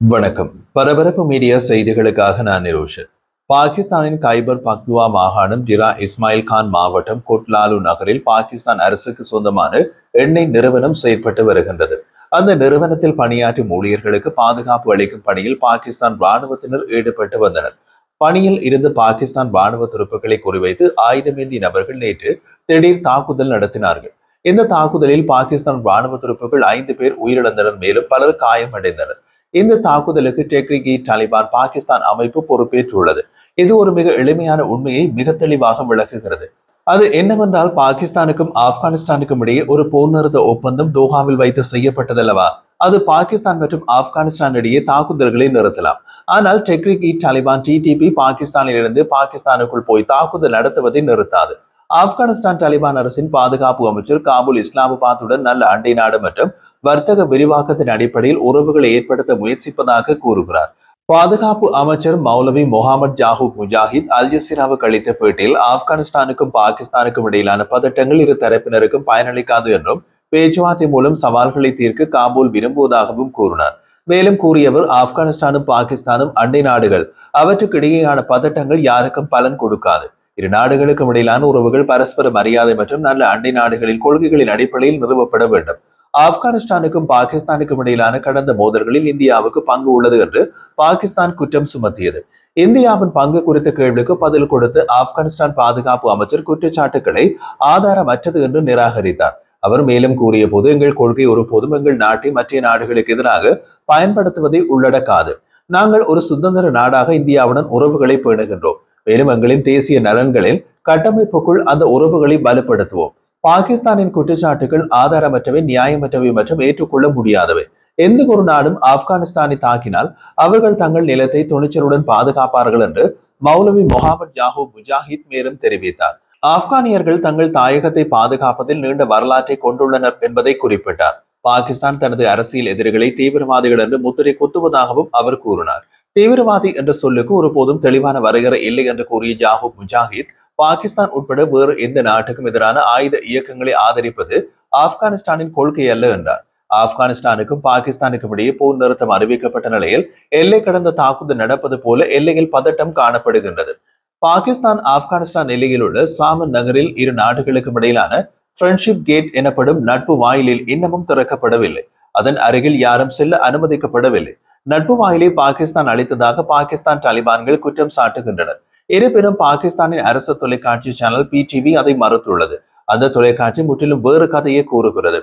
வணக்கம். பரபரப்பு மீடியா செய்திகளுக்காக நான் நிரோஷன். பாகிஸ்தானின் கைபர் பக்துவா மாகாணம் டிரா இஸ்மாயில் கான் மாவட்டம் கொட்லாலு நகரில் பாகிஸ்தான் அரசுக்கு சொந்தமான எண்ணெய் நிறுவனம் செயற்பட்டு வருகின்றது. அந்த நிறுவனத்தில் பணியாற்றும் ஊழியர்களுக்கு பாதுகாப்பு அளிக்கும் பணியில் பாகிஸ்தான் ராணுவத்தினர் ஈடுபட்டு வந்தனர். பணியில் இருந்து பாகிஸ்தான் ராணுவ துருப்புகளை குறிவைத்து ஆயுதமேந்திய நபர்கள் நேற்று திடீர் தாக்குதல் நடத்தினார்கள். இந்த தாக்குதலில் பாகிஸ்தான் ராணுவ துருப்புகள் 5 பேர் உயிரிழந்தனர், மேலும் பலர் காயமடைந்தனர். இந்த தாக்குதலுக்கு டெக்ரிக் இ தாலிபான் பாகிஸ்தான் அமைப்பு பொறுப்பேற்றுள்ளது. இது ஒரு மிக எளிமையான உண்மையை மிக தெளிவாக விளக்குகிறது. அது என்னவென்றால், பாகிஸ்தானுக்கும் ஆப்கானிஸ்தானுக்கும் இடையே ஒரு போர் நிறுத்த ஒப்பந்தம் தோஹாவில் வைத்து செய்யப்பட்டதல்லவா? அது பாகிஸ்தான் மற்றும் ஆப்கானிஸ்தான் இடையே தாக்குதல்களை நிறுத்தலாம். ஆனால் டெக்ரிக் இ தாலிபான் டிடிபி பாகிஸ்தானில் இருந்து பாகிஸ்தானுக்குள் போய் தாக்குதல் நடத்துவதை நிறுத்தாது. ஆப்கானிஸ்தான் தாலிபான் அரசின் பாதுகாப்பு அமைச்சர் காபூல் இஸ்லாமாபாத்துடன் நல்ல அண்டை நாடு மற்றும் வர்த்தக விரிவாக்கத்தின் அடிப்படையில் உறவுகளை ஏற்படுத்த முயற்சிப்பதாக கூறுகிறார். பாதுகாப்பு அமைச்சர் மௌலவி முகமது ஜாஹூப் முஜாஹித் அல் ஜசீராவுக்கு அளித்த பேட்டியில், ஆப்கானிஸ்தானுக்கும் பாகிஸ்தானுக்கும் இடையிலான பதட்டங்கள் இரு தரப்பினருக்கும் பயனளிக்காது என்றும் பேச்சுவார்த்தை மூலம் சவால்களை தீர்க்க காபூல் விரும்புவதாகவும் கூறினார். மேலும் கூறியவர், ஆப்கானிஸ்தானும் பாகிஸ்தானும் அண்டை நாடுகள், அவற்றுக்கு இடையேயான பதட்டங்கள் யாருக்கும் பலன் கொடுக்காது. இரு நாடுகளுக்கும் இடையிலான உறவுகள் பரஸ்பர மரியாதை மற்றும் நல்ல அண்டை நாடுகளின் கொள்கைகளின் அடிப்படையில் நிறுவப்பட வேண்டும். ஆப்கானிஸ்தானுக்கும் பாகிஸ்தானுக்கும் இடையிலான கடந்த மோதல்களில் இந்தியாவுக்கு பங்கு உள்ளது என்று பாகிஸ்தான் குற்றம் சுமத்தியது. இந்தியாவின் பங்கு குறித்த கேள்விக்கு பதில் கொடுத்த ஆப்கானிஸ்தான் பாதுகாப்பு அமைச்சர் குற்றச்சாட்டுக்களை ஆதாரமற்றது என்று நிராகரித்தார். அவர் மேலும் கூறிய போது, எங்கள் கொள்கை ஒருபோதும் எங்கள் நாட்டை மற்ற நாடுகளுக்கு எதிராக பயன்படுத்துவதை உள்ளடக்காது. நாங்கள் ஒரு சுதந்திர நாடாக இந்தியாவுடன் உறவுகளை பேணுகின்றோம். மேலும் எங்களின் தேசிய நலன்களின் கட்டமைப்புக்குள் அந்த உறவுகளை பலப்படுத்துவோம். பாகிஸ்தானின் குற்றச்சாட்டுகள் ஆதாரமற்றவை, நியாயமற்றவை மற்றும் ஏற்றுக்கொள்ள முடியாதவை. எந்த ஒரு நாடும் ஆப்கானிஸ்தானை தாக்கினால் அவர்கள் தங்கள் நிலத்தை துணிச்சலுடன் பாதுகாப்பார்கள் என்று மௌலவி முகமது ஜாஹூப் முஜாஹித் மேலும் தெரிவித்தார். ஆப்கானியர்கள் தங்கள் தாயகத்தை பாதுகாப்பதில் நீண்ட வரலாற்றை கொண்டுள்ளனர் என்பதை குறிப்பிட்டார். பாகிஸ்தான் தனது அரசியல் எதிரிகளை தீவிரவாதிகள் என்று முத்திரை குத்துவதாகவும் அவர் கூறினார். தீவிரவாதி என்ற சொல்லுக்கு ஒருபோதும் தெளிவான வரையறை இல்லை என்று கூறிய ஜாஹூப் முஜாஹித், பாகிஸ்தான் உட்பட வேறு எந்த நாட்டுக்கும் எதிரான ஆயுத இயக்கங்களை ஆதரிப்பது ஆப்கானிஸ்தானின் கொள்கை அல்ல என்றார். ஆப்கானிஸ்தானுக்கும் பாகிஸ்தானுக்கும் இடையே போர் நிறுத்தம் அறிவிக்கப்பட்ட நிலையில் எல்லை கடந்த தாக்குதல் நடப்பது போல எல்லையில் பதட்டம் காணப்படுகின்றது. பாகிஸ்தான் ஆப்கானிஸ்தான் எல்லையில் உள்ள சாமன் நகரில் இரு நாடுகளுக்கும் இடையிலான ஃப்ரெண்ட்ஷிப் கேட் எனப்படும் நட்பு வாயிலில் இன்னமும் திறக்கப்படவில்லை. அதன் அருகில் யாரும் செல்ல அனுமதிக்கப்படவில்லை. நட்பு வாயிலை பாகிஸ்தான் அளித்ததாக பாகிஸ்தான் தாலிபான்கள் குற்றம் சாட்டுகின்றனர். இருப்பினும் பாகிஸ்தானின் அரசு தொலைக்காட்சி சேனல் PTV அதை மறுத்துள்ளது. அந்த தொலைக்காட்சி முற்றிலும் வேறு கதையை கூறுகிறது.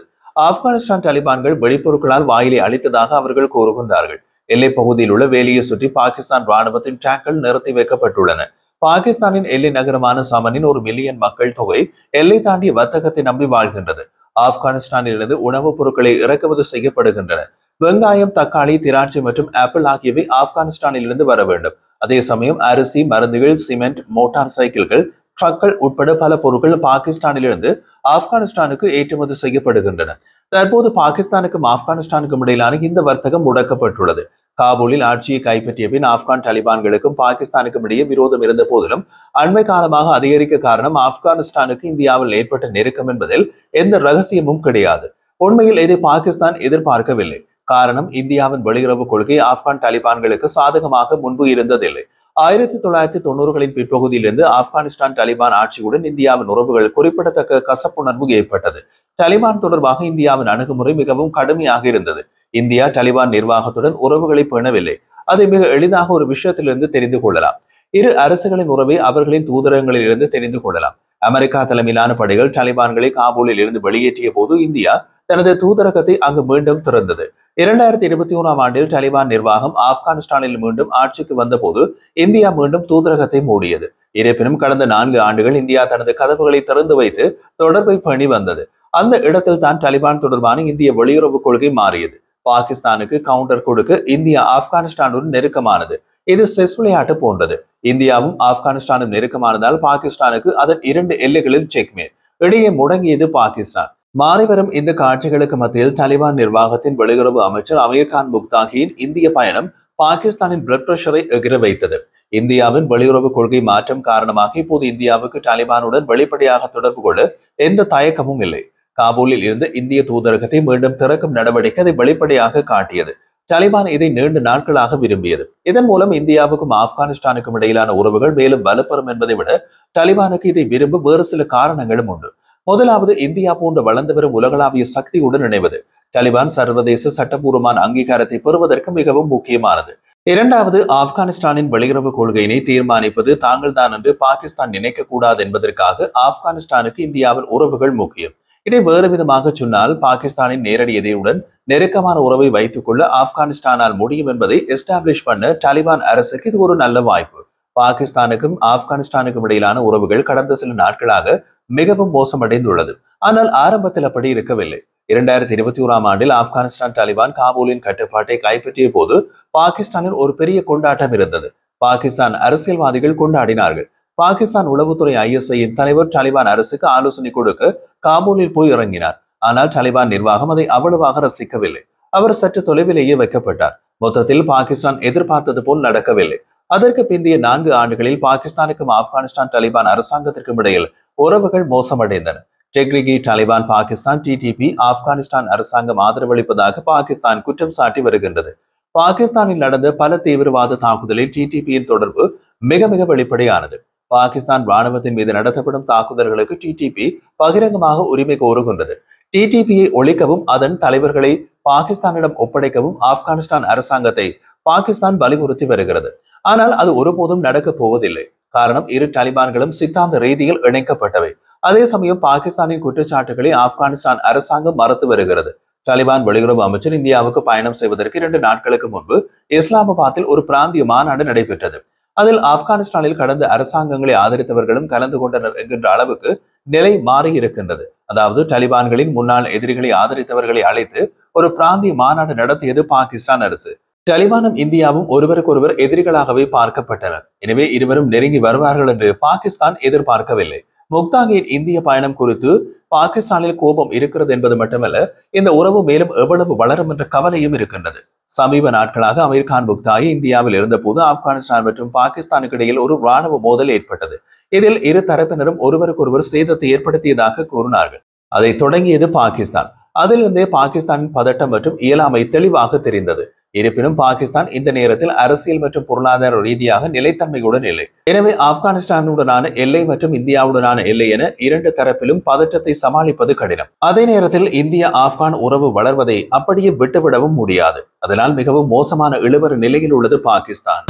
ஆப்கானிஸ்தான் தாலிபான்கள் வெடிப்பொருட்களால் வாயிலை அளித்ததாக அவர்கள் கூறுகின்றார்கள். எல்லை பகுதியில் உள்ள வேலியை சுற்றி பாகிஸ்தான் ராணுவத்தின் டேங்கர்கள் நிறுத்தி வைக்கப்பட்டுள்ளன. பாகிஸ்தானின் எல்லை நகரமான சமனின் 1 மில்லியன் மக்கள் தொகை எல்லை தாண்டிய வர்த்தகத்தை நம்பி வாழ்கின்றது. ஆப்கானிஸ்தானிலிருந்து உணவுப் பொருட்களை இறக்குமதி செய்யப்படுகின்றன. வெங்காயம், தக்காளி, திராட்சை மற்றும் ஆப்பிள் ஆகியவை ஆப்கானிஸ்தானில் இருந்து வர வேண்டும். அதே சமயம் அரிசி, மருந்துகள், சிமெண்ட், மோட்டார் சைக்கிள்கள், ட்ரக்கள் உட்பட பல பொருட்கள் பாகிஸ்தானிலிருந்து ஆப்கானிஸ்தானுக்கு ஏற்றுமதி செய்யப்படுகின்றன. தற்போது பாகிஸ்தானுக்கும் ஆப்கானிஸ்தானுக்கும் இடையிலான இந்த வர்த்தகம் முடக்கப்பட்டுள்ளது. காபூலில் ஆட்சியை கைப்பற்றிய பின் ஆப்கான் தாலிபான்களுக்கும் பாகிஸ்தானுக்கும் இடையே விரோதம் இருந்த போதிலும் அண்மை காலமாக அதிகரிக்க காரணம் ஆப்கானிஸ்தானுக்கு இந்தியாவில் ஏற்பட்ட நெருக்கம் என்பதில் எந்த ரகசியமும் கிடையாது. உண்மையில் இதை பாகிஸ்தான் எதிர்பார்க்கவில்லை. காரணம், இந்தியாவின் வெளியுறவு கொள்கை ஆப்கான் தாலிபான்களுக்கு சாதகமாக முன்பு இருந்ததில்லை. 1990களின் பிற்பகுதியிலிருந்து ஆப்கானிஸ்தான் தாலிபான் ஆட்சியுடன் இந்தியாவின் உறவுகள் குறிப்பிடத்தக்க கசப்புணர்வு ஏற்பட்டது. தாலிபான் தொடர்பாக இந்தியாவின் அணுகுமுறை மிகவும் கடுமையாக இருந்தது. இந்தியா தாலிபான் நிர்வாகத்துடன் உறவுகளை பேணவில்லை. அதை மிக எளிதாக ஒரு விஷயத்திலிருந்து தெரிந்து கொள்ளலாம். இரு அரசுகளின் உறவை அவர்களின் தூதரகங்களில் இருந்து தெரிந்து கொள்ளலாம். அமெரிக்கா தலைமையிலான படைகள் தாலிபான்களை காபூலில் இருந்து வெளியேற்றிய போது இந்தியா தனது தூதரகத்தை அங்கு மீண்டும் திறந்தது. 2021ஆம் ஆண்டில் தாலிபான் நிர்வாகம் ஆப்கானிஸ்தானில் மீண்டும் ஆட்சிக்கு வந்தபோது இந்தியா மீண்டும் தூதரகத்தை மூடியது. இருப்பினும் கடந்த 4 ஆண்டுகள் இந்தியா தனது கதவுகளை திறந்து வைத்து தொடர்பை பேணி வந்தது. அந்த இடத்தில் தான் தாலிபான் தொடர்பான இந்திய வெளியுறவு கொள்கை மாறியது. பாகிஸ்தானுக்கு கவுண்டர் கொடுக்க இந்தியா ஆப்கானிஸ்தானுடன் நெருக்கமானது. இது செஸ் விளையாட்டு போன்றது. இந்தியாவும் ஆப்கானிஸ்தானும் நெருக்கமானதால் பாகிஸ்தானுக்கு அதன் 2 எல்லைகளில் செக்மேட். இடையே முடங்கியது பாகிஸ்தான். மாறிவரும் இந்த காட்சிகளுக்கு மத்தியில் தாலிபான் நிர்வாகத்தின் வெளியுறவு அமைச்சர் அமீர் கான் முக்தாகியின் இந்திய பயணம் பாகிஸ்தானின் பிளட் பிரஷரை எகிர வைத்தது. இந்தியாவின் வெளியுறவு கொள்கை மாற்றம் காரணமாக இப்போது இந்தியாவுக்கு தாலிபானுடன் வெளிப்படையாக தொடர்பு கொள்ள எந்த தயக்கமும் இல்லை. காபூலில் இருந்து இந்திய தூதரகத்தை மீண்டும் திறக்கும் நடவடிக்கை அதை வெளிப்படையாக காட்டியது. தாலிபான் இதை நீண்ட நாட்களாக விரும்பியது. இதன் மூலம் இந்தியாவுக்கும் ஆப்கானிஸ்தானுக்கும் இடையிலான உறவுகள் மேலும் வலுப்பெறும் என்பதை விட தாலிபானுக்கு இதை விரும்ப வேறு சில காரணங்களும் உண்டு. முதலாவது, இந்தியா போன்ற வளர்ந்து வரும் உலகளாவிய சக்தியுடன் இணைவது. தாலிபான் சர்வதேச சட்டபூர்வமான அங்கீகாரத்தை பெறுவதற்கு மிகவும் முக்கியமானது. இரண்டாவது, ஆப்கானிஸ்தானின் வெளியுறவு கொள்கையினை தீர்மானிப்பது தாங்கள் தான் என்று பாகிஸ்தான் நினைக்கக்கூடாது என்பதற்காக ஆப்கானிஸ்தானுக்கு இந்தியாவின் உறவுகள் முக்கியம். இதை வேறு விதமாக சொன்னால், பாகிஸ்தானின் நேரடி எதிரியுடன் நெருக்கமான உறவை வைத்துக் கொள்ள ஆப்கானிஸ்தானால் முடியும் என்பதை எஸ்டாப்ளிஷ் பண்ண தாலிபான் அரசுக்கு இது ஒரு நல்ல வாய்ப்பு. பாகிஸ்தானுக்கும் ஆப்கானிஸ்தானுக்கும் இடையிலான உறவுகள் கடந்த சில நாட்களாக மிகவும் மோசமடைந்துள்ளது. ஆனால் ஆரம்பத்தில் அப்படி இருக்கவில்லை. 2021ஆம் ஆண்டில் ஆப்கானிஸ்தான் தாலிபான் காபூலின் கட்டுப்பாட்டை கைப்பற்றிய போது பாகிஸ்தானில் ஒரு பெரிய கொண்டாட்டம் இருந்தது. பாகிஸ்தான் அரசியல்வாதிகள் கொண்டாடினார்கள். பாகிஸ்தான் உளவுத்துறை ISIயின் தலைவர் தாலிபான் அரசுக்கு ஆலோசனை கொடுக்க காபூலில் போய் இறங்கினார். ஆனால் தாலிபான் நிர்வாகம் அதை அவ்வளவாக ரசிக்கவில்லை. அவர் சற்று தொலைவிலேயே வைக்கப்பட்டார். மொத்தத்தில் பாகிஸ்தான் எதிர்பார்த்தது போல் நடக்கவில்லை. அதற்கு பிந்தைய 4 ஆண்டுகளில் பாகிஸ்தானுக்கும் ஆப்கானிஸ்தான் தாலிபான் அரசாங்கத்திற்கும் இடையில் உறவுகள் மோசமடைந்தன. டெக்ரிகி தாலிபான் பாகிஸ்தான் TTP ஆப்கானிஸ்தான் அரசாங்கம் ஆதரவளிப்பதாக பாகிஸ்தான் குற்றம் சாட்டி வருகின்றது. பாகிஸ்தானில் நடந்த பல தீவிரவாத தாக்குதலில் TTPயின் தொடர்பு மிக மிக வெளிப்படையானது. பாகிஸ்தான் ராணுவத்தின் மீது நடத்தப்படும் தாக்குதல்களுக்கு TTP பகிரங்கமாக உரிமை கோருகின்றது. TTPயை ஒழிக்கவும் அதன் தலைவர்களை பாகிஸ்தானிடம் ஒப்படைக்கவும் ஆப்கானிஸ்தான் அரசாங்கத்தை பாகிஸ்தான் வலியுறுத்தி வருகிறது. ஆனால் அது ஒருபோதும் நடக்கப் போவதில்லை. காரணம், இரு தாலிபான்களும் சித்தாந்த ரீதியில் இணைக்கப்பட்டவை. அதே சமயம் பாகிஸ்தானின் குற்றச்சாட்டுகளை ஆப்கானிஸ்தான் அரசாங்கம் மறுத்து வருகிறது. தாலிபான் வெளியுறவு அமைச்சர் இந்தியாவுக்கு பயணம் செய்வதற்கு 2 நாட்களுக்கு முன்பு இஸ்லாமாபாத்தில் ஒரு பிராந்திய மாநாடு நடைபெற்றது. அதில் ஆப்கானிஸ்தானில் கடந்த அரசாங்கங்களை ஆதரித்தவர்களும் கலந்து கொண்டனர் என்கின்ற அளவுக்கு நிலை மாறி இருக்கின்றது. அதாவது தாலிபான்களின் முன்னாள் எதிரிகளை ஆதரித்தவர்களை அழைத்து ஒரு பிராந்திய மாநாடு நடத்தியது பாகிஸ்தான் அரசு. தாலிபானும் இந்தியாவும் ஒருவருக்கொருவர் எதிரிகளாகவே பார்க்கப்பட்டனர். எனவே இருவரும் நெருங்கி வருவார்கள் என்று பாகிஸ்தான் எதிர்பார்க்கவில்லை. முக்தாங்கின் இந்திய பயணம் குறித்து பாகிஸ்தானில் கோபம் இருக்கிறது என்பது மட்டுமல்ல, இந்த உறவு மேலும் எவ்வளவு வளரும் என்ற கவலையும் இருக்கின்றது. சமீப நாட்களாக அமீர் கான் முக்தாயி இந்தியாவில் இருந்தபோது ஆப்கானிஸ்தான் மற்றும் பாகிஸ்தானுக்கு இடையில் ஒரு ராணுவ மோதல் ஏற்பட்டது. இதில் இரு தரப்பினரும் ஒருவருக்கொருவர் சேதத்தை ஏற்படுத்தியதாக கூறினார்கள். அதை தொடங்கியது பாகிஸ்தான். அதிலிருந்தே பாகிஸ்தானின் பதட்டம் மற்றும் இயலாமை தெளிவாக தெரிந்தது. இருப்பினும் பாகிஸ்தான் இந்த நேரத்தில் அரசியல் மற்றும் பொருளாதார ரீதியாக நிலைத்தன்மையுடன் இல்லை. எனவே ஆப்கானிஸ்தானுடனான எல்லை மற்றும் இந்தியாவுடனான எல்லை என 2 தரப்பிலும் பதற்றத்தை சமாளிப்பது கடினம். அதே நேரத்தில் இந்தியா ஆப்கான் உறவு வளர்வதை அப்படியே விட்டுவிடவும் முடியாது. அதனால் மிகவும் மோசமான இழுபறி நிலையில் உள்ளது பாகிஸ்தான்.